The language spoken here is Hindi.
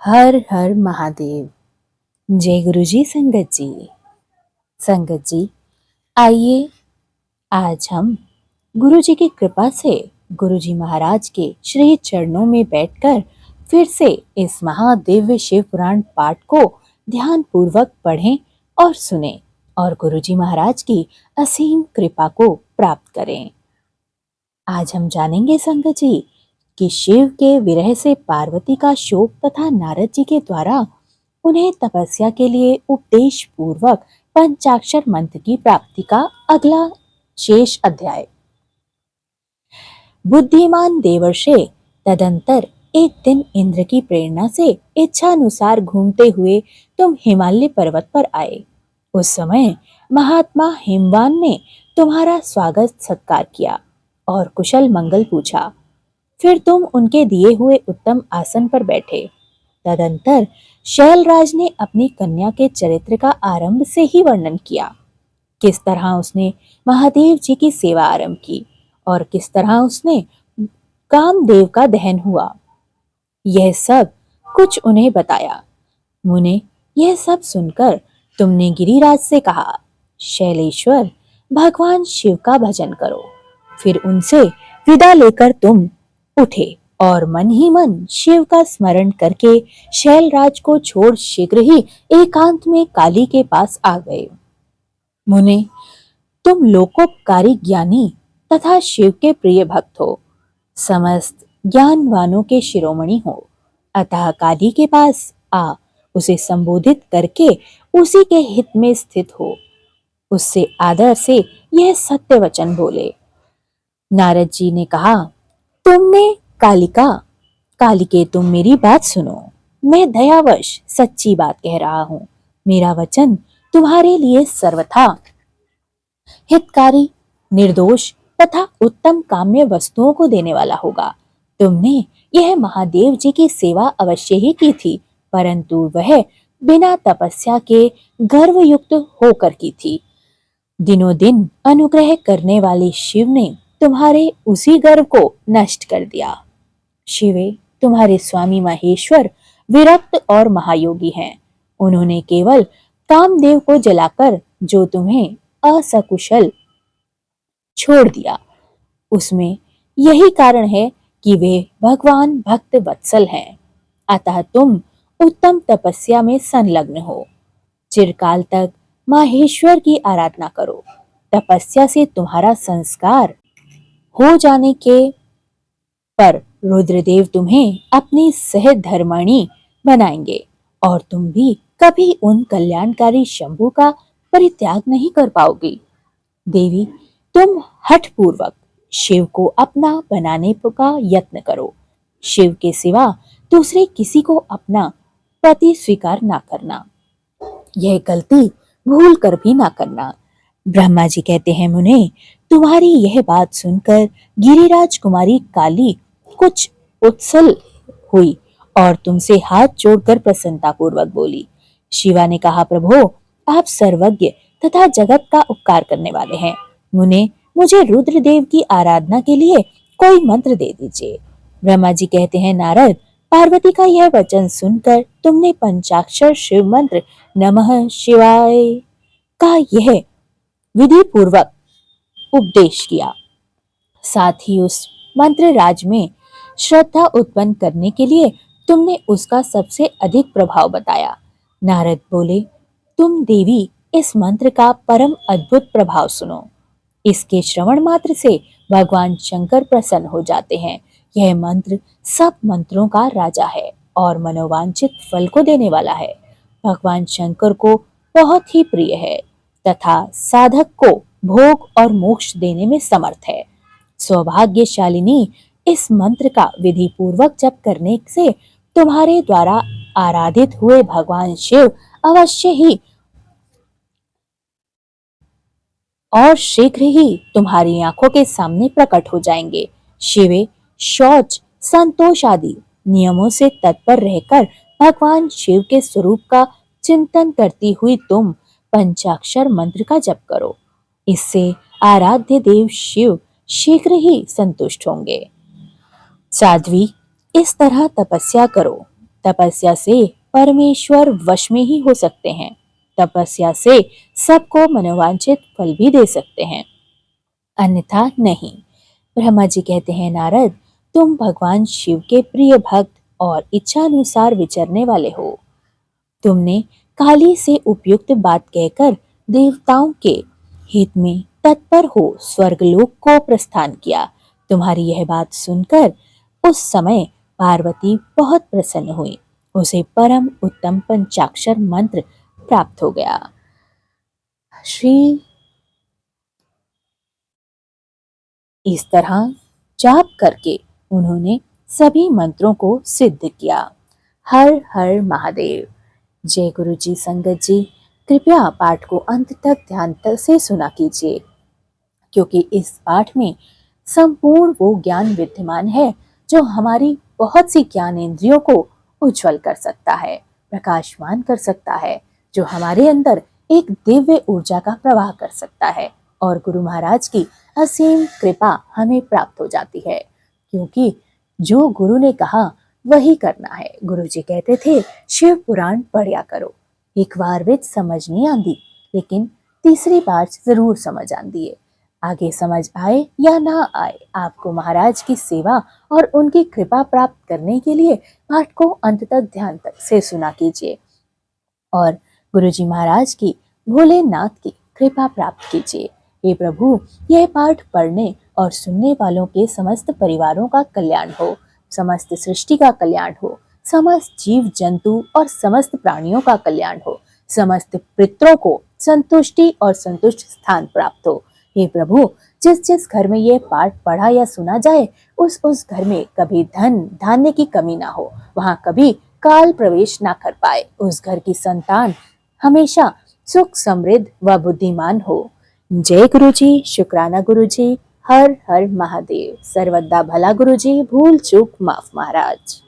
हर हर महादेव। जय गुरु जी। संगत जी आइए आज हम गुरु जी की कृपा से गुरु जी महाराज के श्री चरणों में बैठकर फिर से इस महादिव्य शिव पुराण पाठ को ध्यान पूर्वक पढ़ें और सुनें और गुरु जी महाराज की असीम कृपा को प्राप्त करें। आज हम जानेंगे संगत जी कि शिव के विरह से पार्वती का शोक तथा नारद जी के द्वारा उन्हें तपस्या के लिए उपदेश पूर्वक पंचाक्षर मंत्र की प्राप्ति का अगला शेष अध्याय। बुद्धिमान देवर्षि तदंतर एक दिन इंद्र की प्रेरणा से इच्छानुसार घूमते हुए तुम हिमालय पर्वत पर आए। उस समय महात्मा हिमवान ने तुम्हारा स्वागत सत्कार किया और कुशल मंगल पूछा। फिर तुम उनके दिए हुए उत्तम आसन पर बैठे। तदंतर शैलराज ने अपनी कन्या के चरित्र का आरंभ से ही वर्णन किया। किस तरह उसने महादेव जी की सेवा आरंभ की और किस तरह उसने कामदेव का दहन हुआ, यह सब कुछ उन्हें बताया। मुने, यह सब सुनकर तुमने गिरिराज से कहा, शैलेश्वर, भगवान शिव का भजन करो। फिर उनसे विदा लेकर तुम उठे और मन ही मन शिव का स्मरण करके शैलराज को छोड़ शीघ्र ही एकांत में काली के पास आ गए। मुने, तुम लोकोपकारी ज्ञानी तथा शिव के प्रिय भक्त हो, समस्त ज्ञानवानों के शिरोमणि हो, अतः काली के पास आ उसे संबोधित करके उसी के हित में स्थित हो। उससे आदर से यह सत्य वचन बोले। नारद जी ने कहा, तुमने कालिके तुम मेरी बात सुनो। मैं दयावश सच्ची बात कह रहा हूं। मेरा वचन तुम्हारे लिए सर्वथा हितकारी, निर्दोष तथा उत्तम काम्य वस्तुओं को देने वाला होगा। तुमने यह महादेव जी की सेवा अवश्य ही की थी, परंतु वह बिना तपस्या के गर्वयुक्त होकर की थी। दिनों दिन अनुग्रह करने वाले शिव ने तुम्हारे उसी गर्व को नष्ट कर दिया। शिवे, तुम्हारे स्वामी महेश्वर विरक्त और महायोगी हैं। उन्होंने केवल कामदेव को जलाकर जो तुम्हें असकुशल छोड़ दिया, उसमें यही कारण है कि वे भगवान भक्त वत्सल हैं। अतः तुम उत्तम तपस्या में संलग्न हो। चिरकाल तक माहेश्वर की आराधना करो। तपस्या से तुम्हारा संस्कार हो जाने के पर रुद्रदेव तुम्हें अपनी सहधर्मणी बनाएंगे और तुम भी कभी उन कल्याणकारी शंभु का परित्याग नहीं कर पाओगी। देवी, तुम हठ पूर्वक शिव को अपना बनाने का यत्न करो। शिव के सिवा दूसरे किसी को अपना पति स्वीकार ना करना। यह गलती भूल कर भी ना करना। ब्रह्मा जी कहते हैं, मुने, तुम्हारी यह बात सुनकर गिरिराज कुमारी काली कुछ उत्सल हुई और तुमसे हाथ जोड़कर प्रसन्नता पूर्वक बोली। शिवा ने कहा, प्रभु, आप सर्वज्ञ तथा जगत का उपकार करने वाले हैं। मुने, मुझे रुद्रदेव की आराधना के लिए कोई मंत्र दे दीजिए। ब्रह्मा जी कहते हैं, नारद, पार्वती का यह वचन सुनकर तुमने पंचाक्षर शिव मंत्र नमः शिवाय का यह विधि पूर्वक उपदेश किया। साथ ही उस मंत्र राज में श्रद्धा उत्पन्न करने के लिए तुमने उसका सबसे अधिक प्रभाव बताया। नारद बोले, तुम देवी इस मंत्र का परम अद्भुत प्रभाव सुनो। इसके श्रवण मात्र से भगवान शंकर प्रसन्न हो जाते हैं। यह मंत्र सब मंत्रों का राजा है और मनोवांछित फल को देने वाला है। भगवान शंकर को बहुत ही प्रिय है तथा साधक को भोग और मोक्ष देने में समर्थ है। सौभाग्यशालिनी, इस मंत्र का विधि पूर्वक जप करने से तुम्हारे द्वारा आराधित हुए भगवान शिव अवश्य ही और शीघ्र ही तुम्हारी आंखों के सामने प्रकट हो जाएंगे। शिवे, शौच, संतोष आदि नियमों से तत्पर रहकर भगवान शिव के स्वरूप का चिंतन करती हुई तुम पंचाक्षर मंत्र का जप करो। इससे आराध्य देव शिव शीघ्र ही संतुष्ट होंगे। साध्वी, इस तरह तपस्या करो तपस्या से परमेश्वर वश में ही हो सकते हैं। तपस्या से सबको मनोवांछित फल भी दे सकते हैं, अन्यथा नहीं। ब्रह्मा जी कहते हैं, नारद, तुम भगवान शिव के प्रिय भक्त और इच्छानुसार विचरने वाले हो। तुमने काली से उपयुक्त बात कहकर देवताओं के हित में तत्पर हो स्वर्गलोक को प्रस्थान किया। तुम्हारी यह बात सुनकर उस समय पार्वती बहुत प्रसन्न हुई। उसे परम उत्तम पंचाक्षर मंत्र प्राप्त हो गया। श्री इस तरह जाप करके उन्होंने सभी मंत्रों को सिद्ध किया। हर हर महादेव। जय गुरु जी। संगत जी, कृपया पाठ को अंत तक ध्यान से सुना कीजिए, क्योंकि इस पाठ में संपूर्ण वो ज्ञान विद्यमान है जो हमारी बहुत सी ज्ञानेंद्रियों को उज्जवल कर सकता है, प्रकाशमान कर सकता है, जो हमारे अंदर एक दिव्य ऊर्जा का प्रवाह कर सकता है और गुरु महाराज की असीम कृपा हमें प्राप्त हो जाती है, क्योंकि जो गुरु ने कहा वही करना है। गुरु जी कहते थे, शिव पुराण पढ़िया करो। एक बार विच समझ नहीं आती, लेकिन तीसरी बार जरूर समझ आती है। आगे समझ आए या ना आए, आपको महाराज की सेवा और उनकी कृपा प्राप्त करने के लिए पाठ को अंत तक ध्यान तक से सुना कीजिए और गुरुजी महाराज की, भोलेनाथ की कृपा प्राप्त कीजिए। हे प्रभु, यह पाठ पढ़ने और सुनने वालों के समस्त परिवारों का कल्याण हो, समस्त सृष्टि का कल्याण हो, समस्त जीव जंतु और समस्त प्राणियों का कल्याण हो, समस्त पितरों को संतुष्टि और संतुष्ट स्थान प्राप्त हो। हे प्रभु, जिस जिस घर में यह पाठ पढ़ा या सुना जाए, उस घर में कभी धन धान्य की कमी ना हो, वहाँ कभी काल प्रवेश ना कर पाए, उस घर की संतान हमेशा सुख समृद्ध व बुद्धिमान हो। जय गुरु जी, शुक्राना गुरु जी, हर हर महादेव। सर्वदा भला गुरु जी, भूल चूक माफ महाराज।